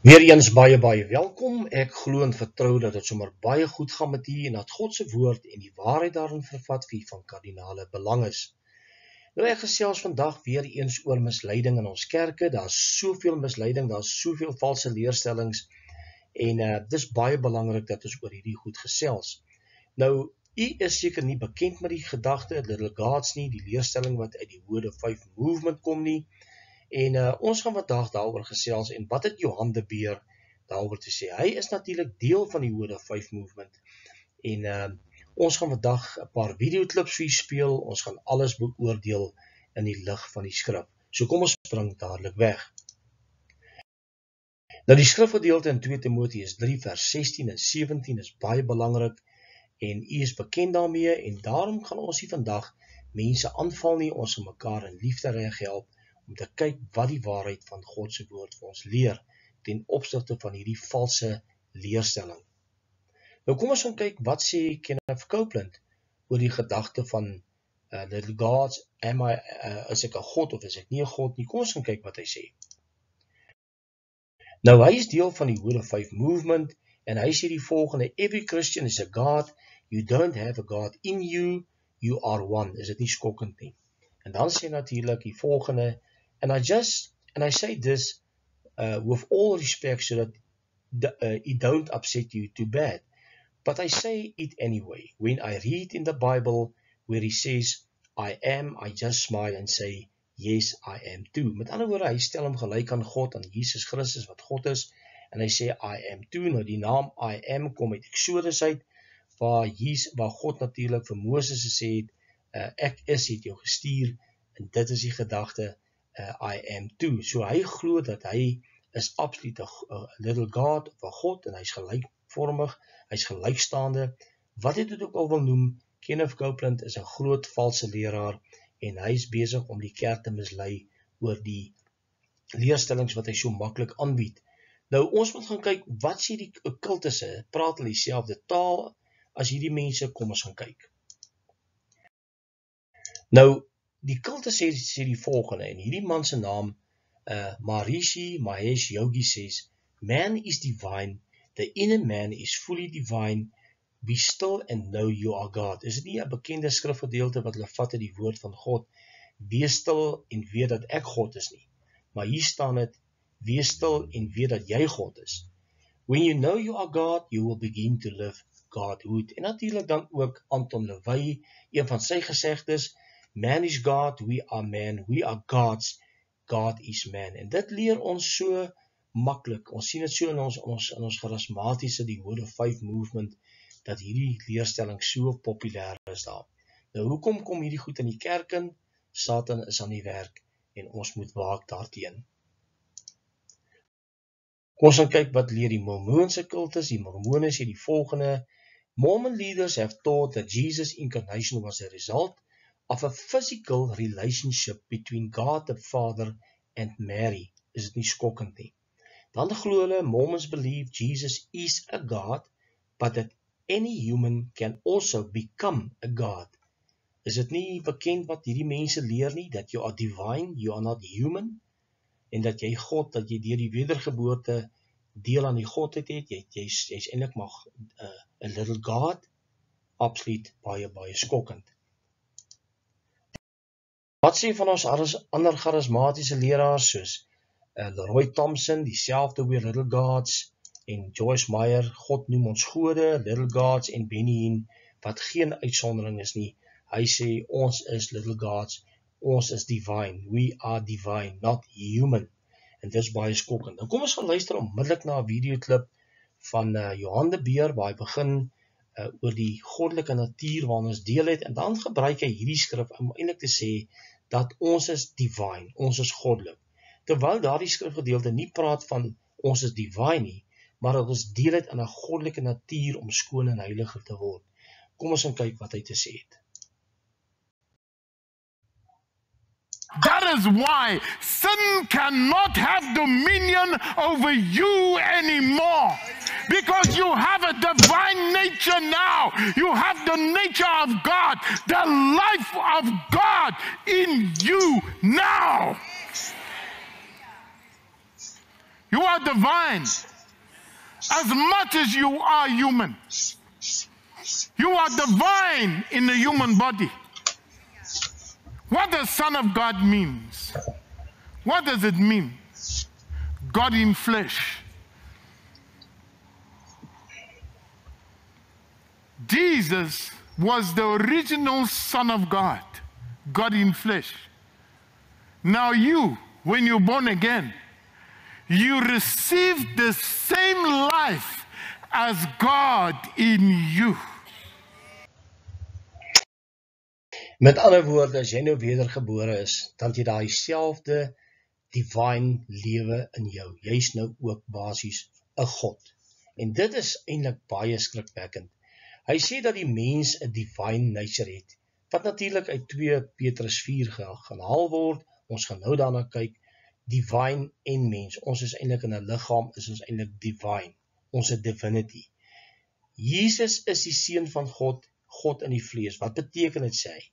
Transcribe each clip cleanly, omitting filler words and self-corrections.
Weereens baie welkom. Ek glo en vertrou dat dit sommer baie goed gaan met u en dat God se woord en die waarheid daarin vervat vir u van kardinale belang is. Nou ek gesels vandag weer eens oor misleiding in ons kerke. Daar's soveel misleiding, daar's soveel valse leerstellings en dis baie belangrik dat ons oor hierdie goed gesels. Nou, u is seker nie bekend met die gedagte Little Gods nie, die leerstelling wat uit die Word of Faith movement kom nie. En ons gaan vandag daaroor gesels en wat het Johan de Beer daaroor te sê. Hy is natuurlik deel van die Word of Faith movement en ons gaan vandag 'n paar videoklips vir u speel. Ons gaan alles beoordeel in die lig van die skrif. So kom ons spring dadelik weg. Nou die skrifgedeelte in 2 Timoteus 3 vers 16 en 17 is baie belangrik en u is bekend daarmee en daarom gaan ons nie vandag mense aanval nie. Ons gaan mekaar in liefde reg help om te kyk wat die waarheid van God se woord vir ons leer ten opsigte van hierdie valse leerstelling. Nou kom ons gaan kyk wat sê Kenneth Copeland oor die gedagte van Little Gods, is ek 'n God of is ek nie 'n God nie? Kom ons gaan kyk wat hy sê. Nou hy is deel van die Word of Faith movement en hy sê die volgende: Every Christian is a God, you don't have a God in you, you are one. Is dit nie skokkend nie? En dan sê natuurlik die volgende: And I say this with all respect so that it don't upset you too bad. But I say it anyway. When I read in the Bible where he says, I am, I just smile and say, yes, I am too. Met ander woorde, hy stel hom gelyk aan God, aan Jesus Christus wat God is. En hy sê, I am too. Nou die naam I am kom uit Exodus uit, waar God natuurlik vir Moses gesê het, ek is, het jou gestuur. En dit is die gedagte, I am too. So hy glo dat hy is absoluut 'n little God of 'n God en hy's gelykvormig, hy's gelykstaande. Wat dit ook al wil noem, Kenneth Copeland is 'n groot valse leraar en hy's besig om die kerk te mislei oor die leerstellings wat hy so maklik aanbied. Nou ons moet gaan kyk, wat sê die kultusse? Praat hulle dieselfde taal as hierdie mense? Kom ons gaan kyk. Nou die kultus sê die volgende, en hierdie man se naam, Maharishi Mahesh Yogi says, man is divine, the inner man is fully divine, be still and know you are God. Is dit nie 'n bekende skrifgedeelte wat hulle vat uit die woord van God? Wees stil en weet dat ek God is nie. Maar hier staan dit, wees stil en weet dat jy God is. When you know you are God, you will begin to live Godhood. En natuurlik dan ook Anton LaVey, een van sy gesegdes, man is God, we are man, we are gods, God is man. En dit leer ons so maklik. Ons sien dit so in ons charismatiese, die Word of Faith movement, dat hierdie leerstelling so populêr is daar. Nou hoekom kom hierdie goed in die kerk in? Satan is aan die werk en ons moet waak daarteen. Kom ons gaan kyk wat leer die Mormoonse kultus. Die Mormone sê die volgende: Mormon leaders have taught that Jesus' incarnation was a result of a physical relationship between God the Father and Mary. Is dit nie skokkend nie? Dan glo hulle, Mormons believe Jesus is a God, but that any human can also become a God. Is dit nie bekend wat hierdie mense leer nie, dat you are divine, you are not human, en dat jy God, dat jy deur die wedergeboorte deel aan die Godheid het, jy's eintlik maar 'n little God, absoluut baie skokkend. Wat sê van ons ander charismatiese leraars soos Leroy Thompson, dieselfde oor Little Gods, en Joyce Meyer, God noem ons gode, Little Gods, en Benny Hinn, wat geen uitsondering is nie. Hy sê, ons is Little Gods, ons is divine, we are divine, not human. En dit is baie skokkend. Nou kom ons gaan luister onmiddellik na 'n videoklip van Johan de Beer, waar hy begin oor die goddelike natuur waarna ons deel het, en dan gebruik hy hierdie skrif om eintlik te sê, dat ons is divine, ons is goddelik. Terwyl daardie skrifgedeelte nie praat van ons is divine nie, maar dat ons deel het aan 'n goddelike natuur om skoon en heiliger te word. Kom ons gaan kyk wat hy te sê het. That is why sin cannot have dominion over you anymore. Because you have a divine nature now. You have the nature of God, the life of God in you now. You are divine. As much as you are human. You are divine in the human body. What does Son of God means? What does it mean? God in flesh. Jesus was the original Son of God. God in flesh. Now you, when you're born again, you receive the same life as God in you. Met ander woorde, as jy nou wedergebore is, dan het jy daai selfde divine lewe in jou. Jy is nou ook basies 'n God. En dit is eintlik baie skrikwekkend. Hy sê dat die mens 'n divine nature het, wat natuurlik uit 2 Petrus 4 gehaal word. Ons gaan nou daarna kyk, divine en mens. Ons is eintlik in 'n liggaam, is ons eintlik divine. Ons is divinity. Jesus is die seun van God, God in die vlees. Wat beteken dit sê hy?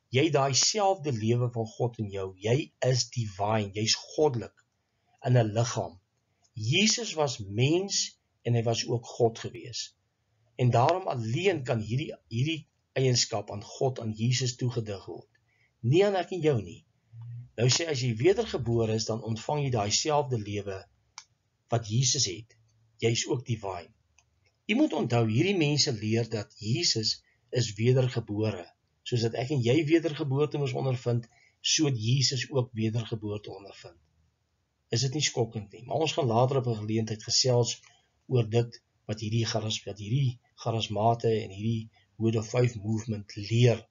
Jy het daai selfde lewe van God in jou. Jy is divine, jy's goddelik in 'n liggaam. Jesus was mens en hy was ook God gewees. En daarom alleen kan hierdie eienskap aan God, aan Jesus toegedig word. Nie aan ek en jou nie. Nou sê, as jy wedergebore is, dan ontvang jy daai selfde lewe wat Jesus het. Jy is ook divine. Jy moet onthou, hierdie mense leer dat Jesus is wedergebore. Soos dat ek en jy wedergeboorte moes ondervind, so het Jesus ook wedergeboorte ondervind. Is dit nie skokkend nie? Maar ons gaan later op 'n geleentheid gesels oor dit wat hierdie charismate en hierdie Word of Faith movement leer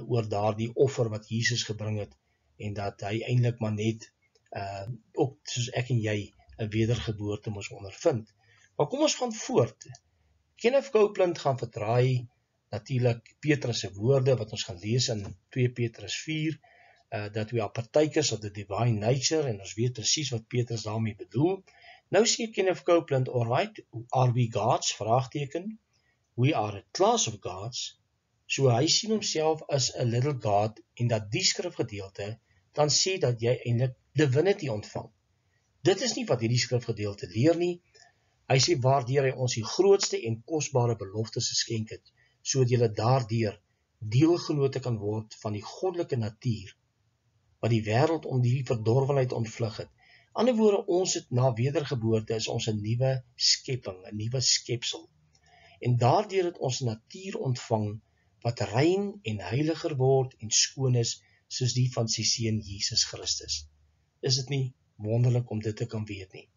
oor daardie offer wat Jesus gebring het en dat hy eintlik maar net ook soos ek en jy 'n wedergeboorte moes ondervind. Maar kom ons gaan voort. Kenneth Copeland gaan verdraai natuurlik Petrus se woorde wat ons gaan lees in 2 Petrus 4, dat we are partakers of the divine nature, en ons weet presies wat Petrus daarmee bedoel. Nou sê Kenneth Copeland, alright, are we gods? Vraagteken. We are a class of gods. So hy sien homself as a little God, en dat die skrifgedeelte dan sê dat jy eintlik divinity ontvang. Dit is nie wat hierdie skrifgedeelte leer nie. Hy sê waardeur hy ons die grootste en kosbare beloftes geskenk het, sodat julle daardeur deelgenote kan word van die goddelike natuur, wat die wêreld om die verdorwenheid ontvlug het. Ander woorde, ons het na wedergeboorte is ons 'n nuwe skepping, 'n nuwe skepsel. En daardeur het ons natuur ontvang wat rein en heiliger word en skoon is, soos die van sy seun Jesus Christus. Is dit nie wonderlik om dit te kan weet nie?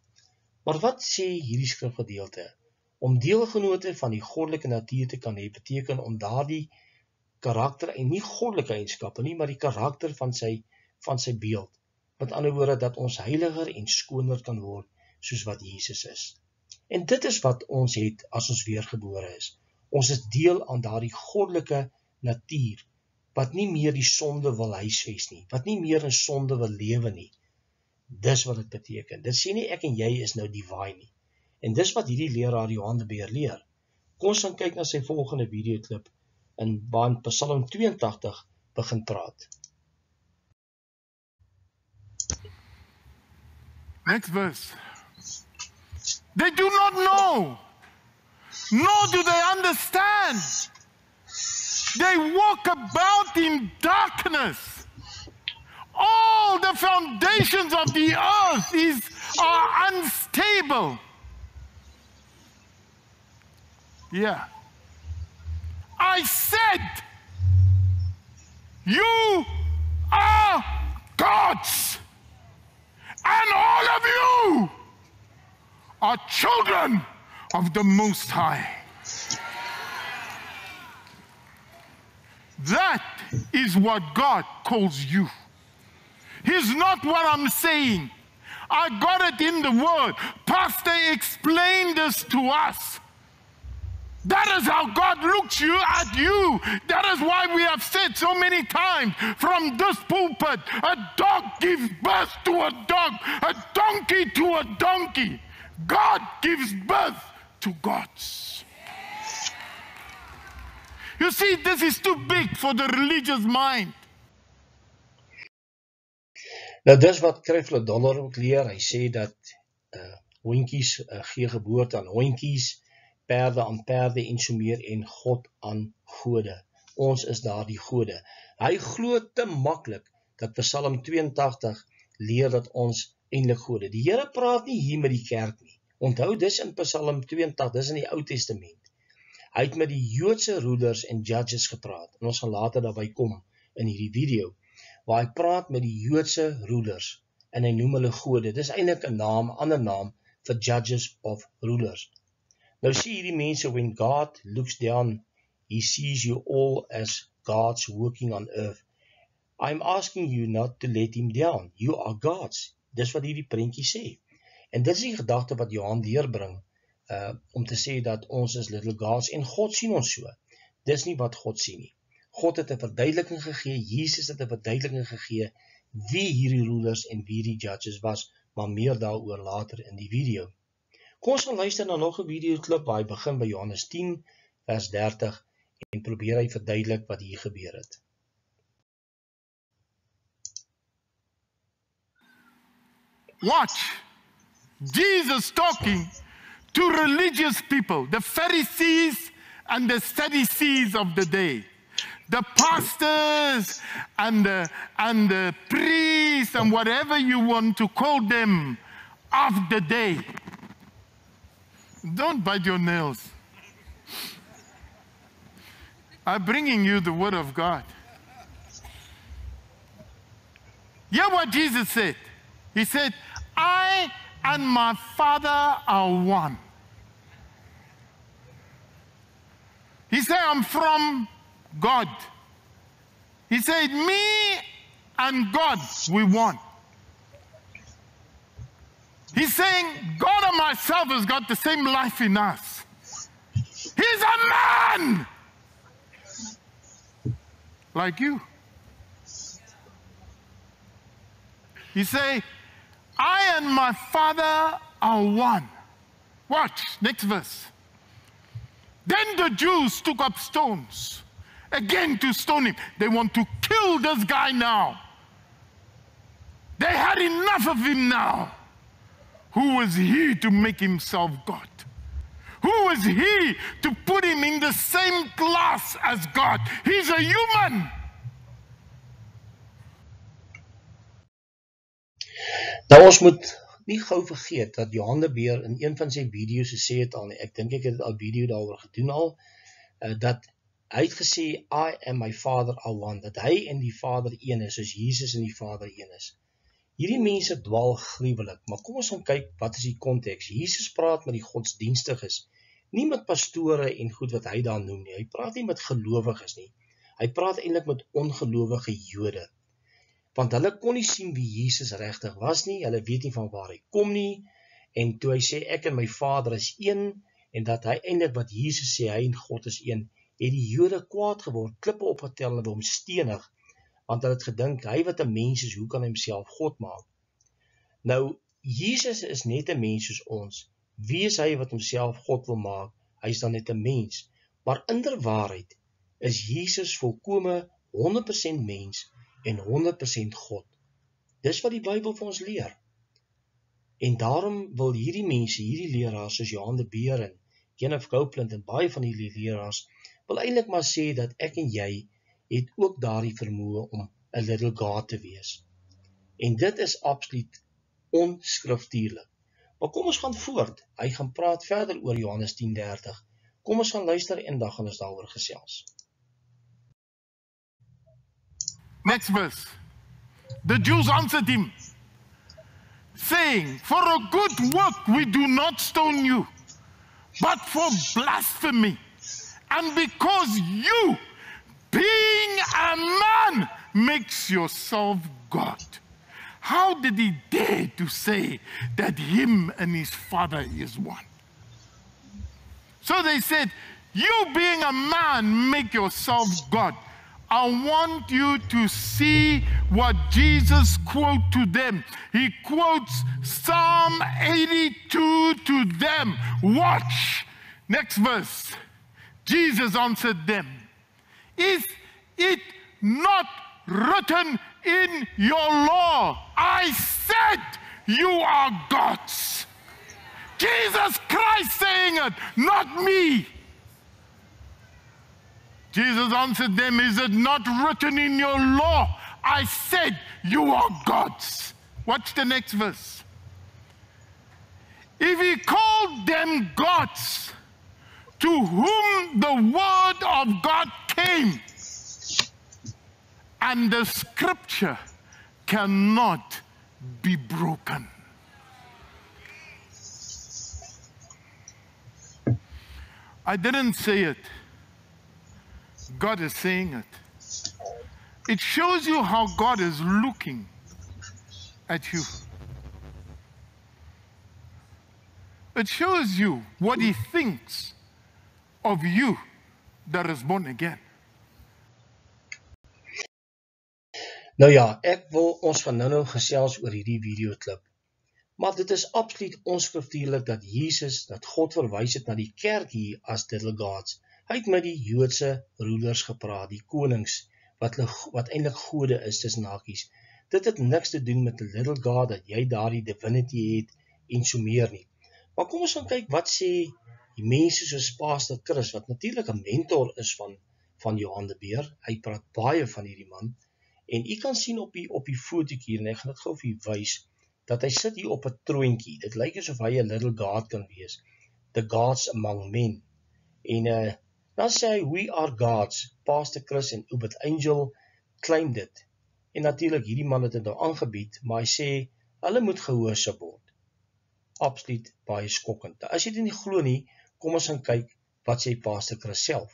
Maar wat sê hierdie skrifgedeelte? Om deelgenote van die goddelike natuur te kan hê, beteken om daardie karakter, en nie goddelike eienskappe nie, maar die karakter van sy beeld. Met ander woorde, dat ons heiliger en skoner kan word, soos wat Jesus is. En dit is wat ons het as ons weergebore is. Ons is deel aan daardie goddelike natuur, wat nie meer die sonde wil huisves nie, wat nie meer in sonde wil lewe nie. Dis wat dit beteken. Dit sê nie ek en jy is nou divine nie. En dis wat hierdie leraar Johan de Beer leer. Kom ons gaan kyk na sy volgende videoklip in waar Psalm 82 begin praat. Next verse. They do not know, nor do they understand. They walk about in darkness. All the foundations of the earth are unstable. Yeah. I said, you are gods, and all of you are children of the Most High. That is what God calls you. He's not what I'm saying. I got it in the Word. Pastor explained this to us. That is how God looks at you. That is why we have said so many times from this pulpit, a dog gives birth to a dog, a donkey to a donkey. God gives birth to gods. You see, this is too big for the religious mind. Nou dis wat Creflo Dollar ook leer. Hy sê dat hondjies gee geboorte aan hondjies, perde aan perde en so meer, en God aan gode. Ons is daar die gode. Hy glo te maklik dat Psalm 82 leer dat ons eintlik gode. Die Here praat nie hier met die kerk nie. Onthou, dis in Psalm 82, dis in die Ou Testament. Hy het met die Joodse rulers en judges gepraat, en ons gaan later daarby kom in hierdie video, waar hy praat met die Joodse rulers, en hy noem hulle gode. Dis eintlik 'n naam, ander naam vir judges of rulers. Nou sien hierdie mense, when God looks down, he sees you all as gods working on earth. I'm asking you not to let him down. You are gods. Dis wat hierdie prentjie sê. En dit is die gedagte wat Johan deurbring, om te sê dat ons is little gods, en God sien ons so. Dis nie wat God sien nie. God het 'n verduideliking gegee, Jesus het 'n verduideliking gegee, wie hierdie rulers en wie die judges was, maar meer daaroor later in die video. Kom ons gaan luister na nog 'n videoklip waar hy begin by Johannes 10 vers 30 en probeer hy verduidelik wat hier gebeur het. Watch. Jesus talking to religious people, the Pharisees and the Sadducees of the day. The pastors and the priests and whatever you want to call them of the day. Don't bite your nails. I'm bringing you the word of God. Hear what Jesus said. He said, I and my Father are one. He said, I'm from God. He said, me and God, we one. He's saying, God and myself has got the same life in us. He's a man like you. He say, I and my Father are one. Watch, next verse. Then the Jews took up stones, again to stone him. They want to kill this guy now. They had enough of him now. Who was he to make himself God? Who was he to put him in the same class as God? He's a human. Nou ons moet nie gou vergeet dat Johan de Beer in een van sy video's gesê het al, ek dink ek het al video daaroor gedoen al, dat hy het gesê, I and my Father are one, dat hy en die Vader een is, soos Jesus en die Vader een is. Hierdie mense dwaal gruwelik, maar kom ons gaan kyk, wat is die konteks? Jesus praat met die godsdienstiges, nie met pastore en goed wat hy daar noem nie, hy praat nie met gelowiges nie, hy praat eintlik met ongelowige Jode, want hulle kon nie sien wie Jesus regtig was nie, hulle weet nie van waar hy kom nie, en toe hy sê, ek en my Vader is een, en dat hy eintlik wat Jesus sê, hy en God is een, het die Jode kwaad geword, klippe opgetel en hulle hom stenig, want hulle het gedink, hy wat 'n mens is, hoe kan hy homself God maak? Nou, Jesus is net 'n mens soos ons, wie is hy wat homself God wil maak? Hy is dan net 'n mens, maar inderwaarheid is Jesus volkome 100% mens, en 100% God. Dis wat die Bybel vir ons leer. En daarom wil hierdie mense, hierdie leraars soos Johan de Beer en Kenneth Copeland en baie van die leraars, wil eintlik maar sê dat ek en jy het ook daardie vermoë om 'n little God te wees. En dit is absoluut onskriftuurlik. Maar kom ons gaan voort. Hy gaan praat verder oor Johannes 10:30. Kom ons gaan luister en dan gaan ons daaroor gesels. Next verse. The Jews answered him, saying, for a good work we do not stone you, but for blasphemy, and because you, being a man, makes yourself God. How did he dare to say that him and his Father is one? So they said, you being a man, make yourself God. I want you to see what Jesus quotes to them. He quotes Psalm 82 to them. Watch. Next verse. Jesus answered them, is it not written in your law, I said you are gods? Jesus Christ saying it, not me. Jesus answered them, is it not written in your law? I said, you are gods. Watch the next verse. If he called them gods, to whom the word of God came, and the scripture cannot be broken. I didn't say it. God is saying it. It shows you how God is looking at you. It shows you what he thinks of you that is born again. Nou ja, ek wil ons van nou gesels oor hierdie videoklip. Maar dit is absoluut onskriftuurlik dat Jesus, dat God verwys het na die kerk hier as little gods. Hy het met die Joodse rulers gepraat, die konings, wat eintlik gode is tussen hakies. Dit het niks te doen met 'n little god, dat jy daardie divinity het en so meer nie. Maar kom ons gaan kyk wat sê die mense soos Pastor Chris, wat natuurlik 'n mentor is van Johan de Beer. Hy praat baie van hierdie man. En u kan sien op die fotootjie hier, en ek gaan dit gou vir u wys, dat hy sit hier op 'n troontjie. Dit lyk asof hy 'n little god kan wees. The gods among men. En dan sê hy, we are gods. Pastor Chris en Ubit Angel claim dit. En natuurlik, hierdie man het dit nou aangebied, maar hy sê, hulle moet gehoorsaam word. Absoluut baie skokkend. As jy dit nie glo nie, kom ons gaan kyk wat sê Pastor Chris self.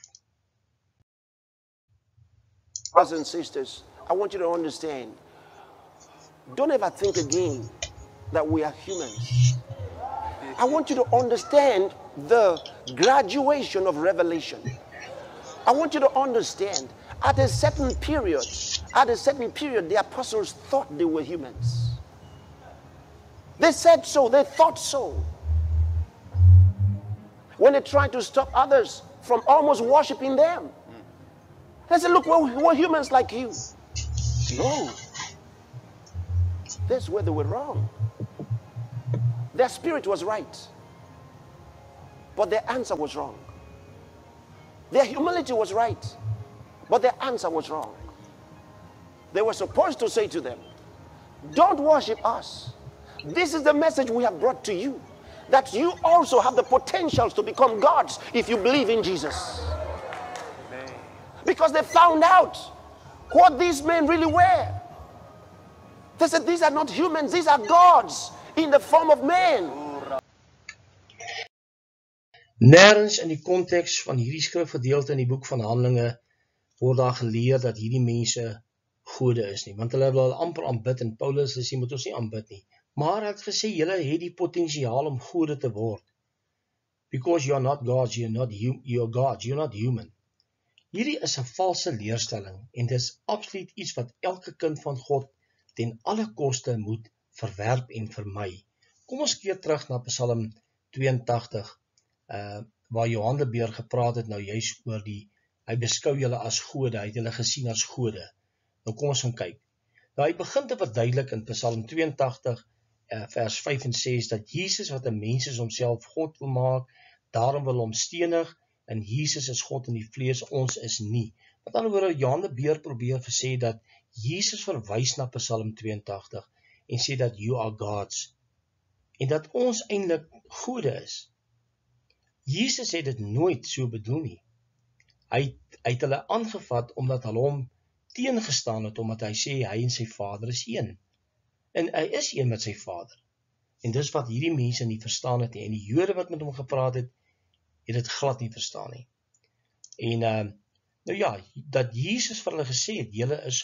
Brothers and sisters, I want you to understand, don't ever think again that we are humans. I want you to understand the graduation of revelation. I want you to understand, at a certain period, the apostles thought they were humans. They said so, they thought so. When they tried to stop others from almost worshiping them, they said, look, we're humans like you. No. That's where they were wrong. Their spirit was right, but their answer was wrong. Their humility was right, but their answer was wrong. They were supposed to say to them, don't worship us. This is the message we have brought to you, that you also have the potentials to become gods if you believe in Jesus. Amen. Because they found out what these men really were. They said, these are not humans, these are gods in the form of men. Nergens in die konteks van hierdie skrifgedeelte in die boek van Handelinge word daar geleer dat hierdie mense gode is nie, want hulle wil amper aanbid en Paulus sê moet ons nie aanbid nie. Maar hy het gesê julle het die potensiaal om gode te word. Because you are not gods, you are gods, you're not human. Hierdie is 'n valse leerstelling en dit is absoluut iets wat elke kind van God ten alle koste moet verwerp en vermy. Kom ons keer terug na Psalm 82, waar Johan de Beer gepraat het nou juist oor hy beskou julle as gode, hy het julle gesien as gode. Nou kom ons gaan kyk. Nou hy begin te verduidelik in Psalm 82, vers 5 en 6, dat Jesus wat 'n mens is homself God wil maak, daarom wil hom stenig, en Jesus is God in die vlees, ons is nie. Met ander woorde, Johan de Beer probeer sê dat Jesus verwys na Psalm 82 en sê dat you are gods, en dat ons eintlik gode is. Jesus het dit nooit so bedoel nie. Hy het hulle aangevat omdat hulle hom teengestaan het, omdat hy sê hy en sy Vader is een. En hy is een met sy Vader. En dis wat hierdie mense nie verstaan het nie. En die Jode wat met hom gepraat het dit glad nie verstaan nie. En nou ja, dat Jesus vir hulle gesê het,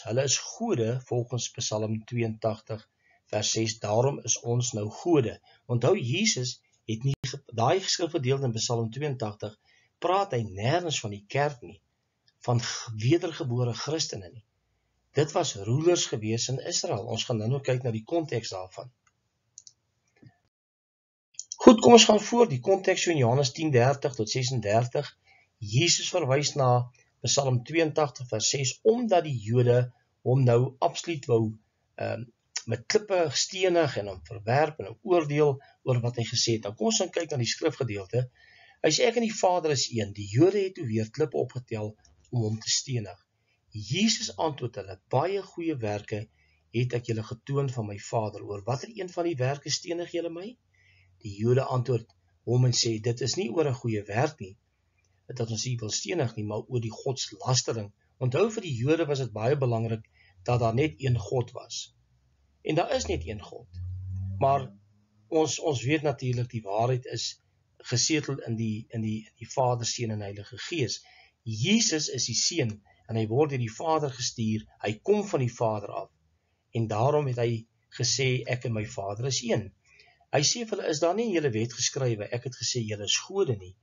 hulle is gode volgens Psalm 82 vers 6, daarom is ons nou gode. Onthou, Jesus het nie, daai skrifgedeelte in Psalm 82, praat hy nêrens van die kerk nie, van wedergebore Christene nie. Dit was rulers gewees in Israel. Ons gaan nou kyk na die konteks daarvan. Goed, kom ons gaan voor, die konteks so in Johannes 10:30 tot 36. Jesus verwys na Psalm 82 vers 6, omdat die Jode hom nou absoluut wou met klippe stenig en hom verwerp en hom oordeel oor wat hy gesê het. Nou kom ons kyk na die skrifgedeelte. Hy sê ek en die Vader is een. Die Jode het toe weer klippe opgetel om hom te stenig. Jesus antwoord hulle, baie goeie werke het ek julle getoon van my Vader. Oor watter een van die werke stenig julle my? Die Jode antwoord hom en sê, dit is nie oor 'n goeie werk nie, dat ons nie wil stenig nie, maar oor die godslastering. Onthou vir die Jode was dit baie belangrik dat daar net een God was. En daar is net een God. Maar ons weet natuurlik die waarheid is gesetel in die Vader, Seun en Heilige Gees. Jesus is die Seun en hy word deur die Vader gestuur. Hy kom van die Vader af. En daarom het hy gesê ek en my Vader is een. Hy sê vir hulle, is daar nie in julle wet geskrywe, ek het gesê julle is gode nie.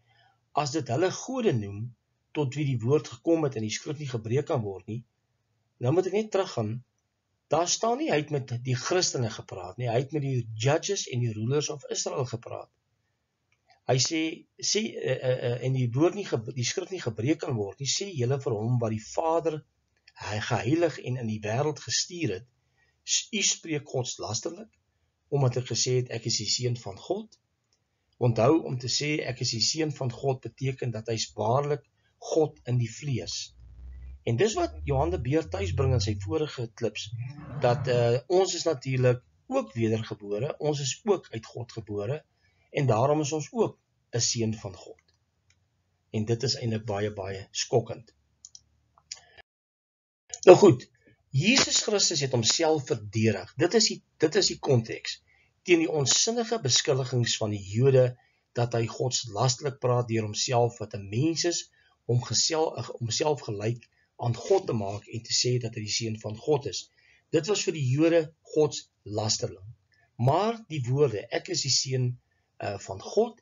As dit hulle gode noem, tot wie die woord gekom het en die skrif nie gebreek kan word nie, nou moet ek net teruggaan, daar staan nie, hy het met die Christene gepraat nie, hy het met die judges en die rulers of Israel gepraat. Hy sê en die woord nie, die skrif nie gebreek kan word nie, sê julle vir hom wat die Vader hy geheilig en in die wêreld gestuur het, u spreek godslasterlik, omdat ek gesê het ek is die Seun van God. Onthou, om te sê ek is die Seun van God beteken dat hy is waarlik God in die vlees. En dis wat Johan de Beer thuis bring in sy vorige klips, dat ons is natuurlik ook wedergebore, ons is ook uit God gebore, en daarom is ons ook 'n seun van God. En dit is eintlik baie, baie skokkend. Nou goed, Jesus Christus het homself verdedig. Dit is die konteks teen die onsinnige beskuldigings van die Jode dat hy godslasterlik praat deur homself wat 'n mens is om homself gelyk aan God te maak en te sê dat hy die seun van God is. Dit was vir die Jode godslasterlik. Maar die woorde ek is die seun van God,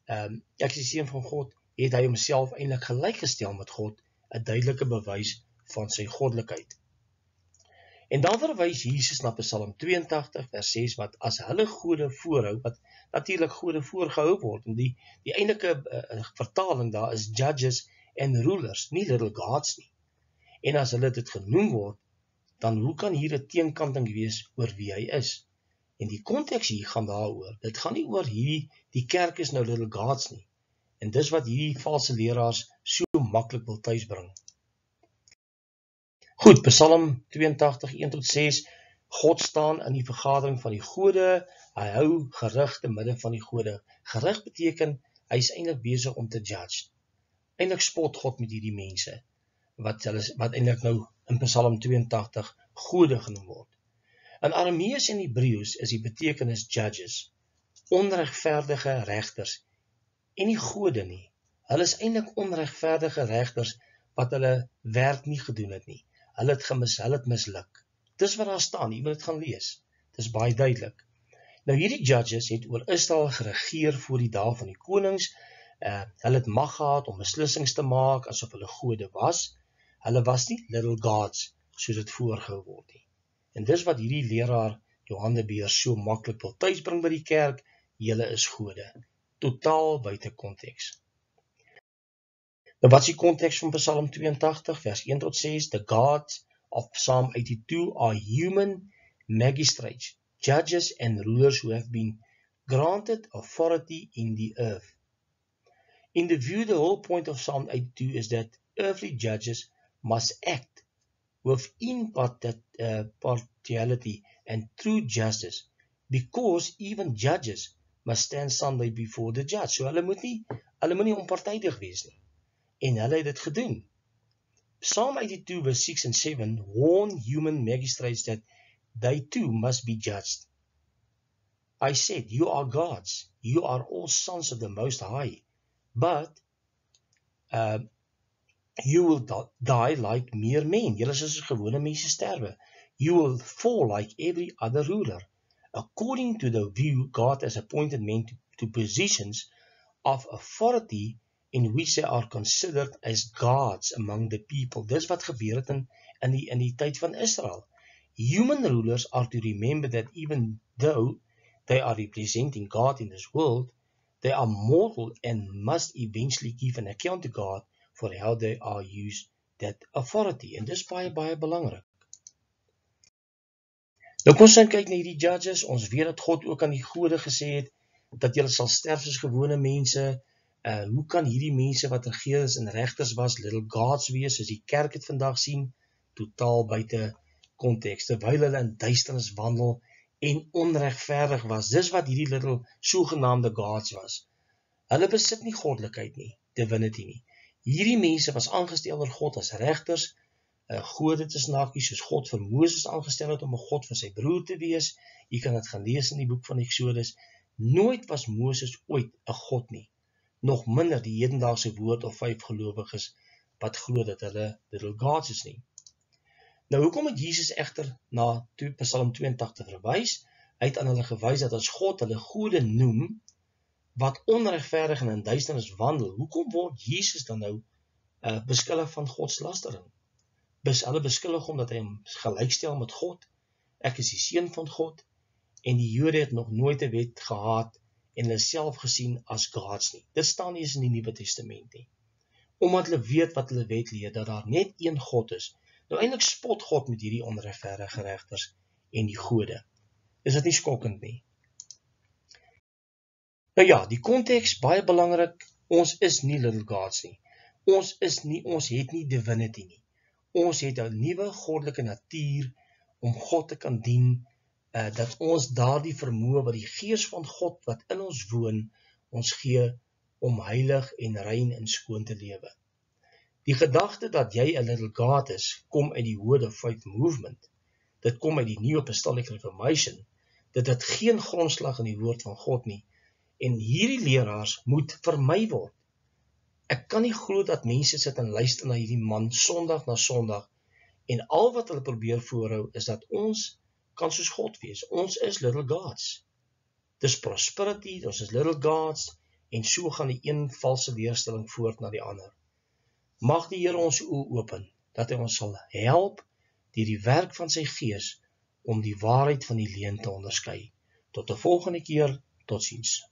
ek is die seun van God, het hy homself eintlik gelykgestel met God, 'n duidelike bewys van sy goddelikheid. En dan verwys Jesus na Psalm 82 vers 6 wat as hulle gode voorhou, wat natuurlik gode voorgehou word, en die eintlike vertaling daar is judges en rulers, nie little gods nie. En as hulle dit genoem word, dan hoe kan hier 'n teenkanting wees oor wie hy is? En die konteks hier gaan daaroor. Dit gaan nie oor die kerk is nou little gods nie. En dis wat hierdie valse leraars so maklik wil tuisbring. Goed, Psalm 82, 1-6, God staan in die vergadering van die gode, hy hou gerig te midde van die gode. Gerig beteken, hy is eintlik besig om te judge. Eintlik spot God met hierdie mense, wat eintlik nou in Psalm 82 gode genoem word. In Aramees en Hebreeus is die betekenis judges, onregverdige regters, en nie gode nie. Hulle is eintlik onregverdige regters wat hulle werk nie gedoen het nie. Hulle het misluk. Dis wat daar staan, jy moet dit gaan lees. Dis baie duidelik. Nou hierdie judges het oor Israel geregeer voor die dae van die konings. Hulle het mag gehad om beslissings te maak asof hulle gode was. Hulle was nie little gods, soos dit voorgehou word nie. En dis wat hierdie leraar Johan de Beer so maklik wil tuisbring by die kerk, julle is gode. Totaal buite konteks. Nou wat is die konteks van Psalm 82 vers 1-6? The gods of Psalm 82 are human magistrates, judges and rulers who have been granted authority in the earth. In the view, the whole point of Psalm 82 is that earthly judges must act with impartiality and true justice, because even judges must stand Sunday before the judge. So hulle moet nie onpartydig wees nie. En hulle het dit gedoen. Psalm 82 verse 6 and 7 warn human magistrates that they too must be judged. I said, you are gods, you are all sons of the Most High, but you will die like mere men. Julle is soos gewone mense sterwe. You will fall like every other ruler. According to the view, God has appointed men to positions of authority in which they are considered as gods among the people. Dis wat gebeur het in die tyd van Israel. Human rulers are to remember that even though they are representing God in this world, they are mortal and must eventually give an account to God for how they are used that authority. En dis baie, baie belangrik. Nou kom ons kyk na hierdie judges. Ons weet dat God ook aan die gode gesê het, dat julle sal sterf soos gewone mense. Hoe kan hierdie mense wat regerders en regters was, little gods wees, as die kerk het vandag sien, totaal buite konteks, terwyl hulle in duisternis wandel en onregverdig was. Dis wat hierdie little sogenaamde gods was. Hulle besit nie goddelikheid nie, divinity nie. Hierdie mense was aangestel deur God as regters, gode te snakies, soos God vir Moses aangestel het om 'n God vir sy broer te wees. Jy kan dit gaan lees in die boek van Exodus. Nooit was Moses ooit 'n God nie. Nog minder die hedendaagse woord of 5 gelowiges wat glo dat hulle little gods is nie. Nou, hoekom het Jesus egter na Psalm 82 verwys? Hy het aan hulle gewys dat as God hulle gode noem, wat onregverdig en in duisternis wandel, hoekom word Jesus dan nou beskuldig van godslastering? Hulle beskuldig hom dat hy hom gelykstel met God. Ek is die seun van God, en die Jode het nog nooit 'n wet gehad en hulle self gesien as gods nie. Dit staan nie eens in die Nuwe Testament nie. Omdat hulle weet wat hulle wet leer, dat daar net een God is. Nou eintlik spot God met hierdie onregverdige regters en die gode. Is dit nie skokkend nie? Nou ja, die konteks, baie belangrik, ons is nie little gods nie. Ons het nie divinity nie. Ons het 'n nuwe goddelike natuur om God te kan dien, dat ons daardie vermoë wat die Gees van God wat in ons woon, ons gee om heilig en rein en skoon te lewe. Die gedagte dat jy 'n little god is, kom uit die Word of Faith movement. Dit kom uit die New Apostolic Reformation. Dit het geen grondslag in die woord van God nie. En hierdie leraars moet vermy word. Ek kan nie glo dat mense sit en luister na hierdie man Sondag na Sondag en al wat hulle probeer voorhou is dat ons kan soos God wees. Ons is little gods. Dis prosperity, ons is little gods en so gaan die een valse leerstelling voort na die ander. Mag die Here ons oë open, dat hy ons sal help deur die werk van sy Gees om die waarheid van die leuen te onderskei. Tot 'n volgende keer, totsiens.